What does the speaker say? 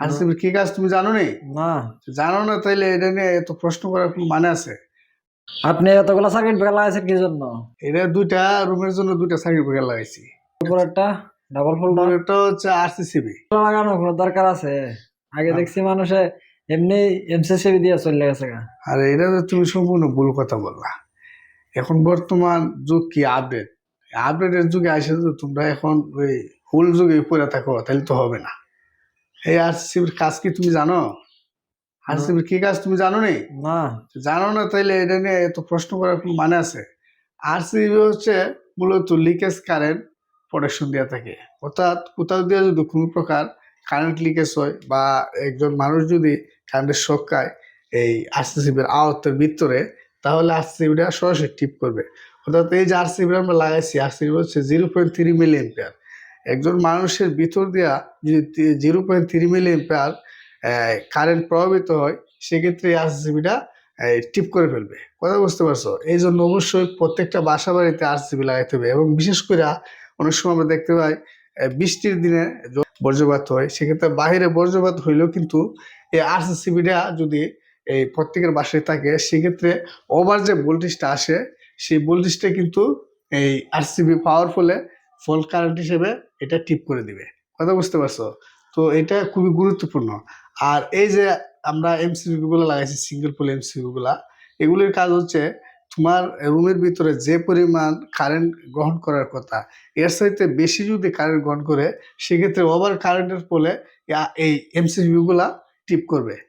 RCB কি কাজ তুমি জানো নি? না, জানো না তাইলে এটা নিয়ে এত প্রশ্ন করার কোনো মানে আছে? আপনি এতগুলা সার্কিট ব্রেকার লাগাইছেন কি জন্য? এটা দুইটা রুমের জন্য দুইটা সার্কিট ব্রেকার লাগাইছি। উপর একটা ডাবল ফোল্ডার এটা হচ্ছে আরসিসিবি। লাগানো কোনো দরকার আছে? আগে দেখছি মানুষে এমনি এমসিসিবি দিয়ে চলে গেছে গা। আর এটা তো তুমি সম্পূর্ণ ভুল কথা বললা। এখন বর্তমান যুগ কি আপডেট, আপডেটের যুগে আসে তো তোমরা এখন ওই ভুল যুগে পড়ে থাকো, তাহলে তো হবে না। এই আরসিসিবির কাজ কি তুমি জানো? আরসিসিবির কি কাজ তুমি জানো নি? না, জানো না তাইলে এটা নিয়ে এত প্রশ্ন করার কোনো মানে আছে? আরসিবি হচ্ছে মূলত লিকেজ কারেন্ট প্রোটেকশন দেওয়া থাকে। অর্থাৎ কোথাও দিয়ে যদি কোনো প্রকার কারেন্ট লিকেজ হয় বা একজন মানুষ যদি কারেন্টের শক খায় এই আরসিবির আওতার ভিতরে, তাহলে আরসিবিটা সরাসরি টিপ করবে। অর্থাৎ এই যে আরসিবি আমরা লাগাইছি, আরসিবি হচ্ছে 0.3 মিলি এম্পিয়ার। একজন মানুষের ভিতর দিয়া যদি 0.3 মিলি এম্পিয়ার কারেন্ট প্রভাবিত হয়, সেক্ষেত্রে এই আরসিবিটা টিপ করে ফেলবে। কথা বুঝতে পারছো? এই জন্য অবশ্যই প্রত্যেকটা বাসা বাড়িতে আরসিবি লাগাইতে হবে। এবং বিশেষ করে অনেক সময় আমরা দেখতে পাই বৃষ্টির দিনে বজ্রপাত হয়, সেক্ষেত্রে বাহিরে বজ্রপাত হইলেও কিন্তু এই আরসিবিটা যদি এই প্রত্যেকের বাসায় থাকে, সেক্ষেত্রে ওভার যে ভোল্টেজটা আসে, সেই ভোল্টেজটা কিন্তু এই আরসিবি পাওয়ার ফলে ফল কারেন্ট হিসেবে এটা টিপ করে দিবে। কথা বুঝতে পারছো? তো এটা খুবই গুরুত্বপূর্ণ। আর এই যে আমরা এমসিবি গুলো লাগাইছি, সিঙ্গেল পোল এমসিবি গুলা, এগুলির কাজ হচ্ছে তোমার রুমের ভিতরে যে পরিমাণ কারেন্ট গ্রহণ করার কথা, এর চাইতে বেশি যদি কারেন্ট গ্রহণ করে, সেক্ষেত্রে ওভার কারেন্টের ফলে এই এমসিবি গুলা টিপ করবে।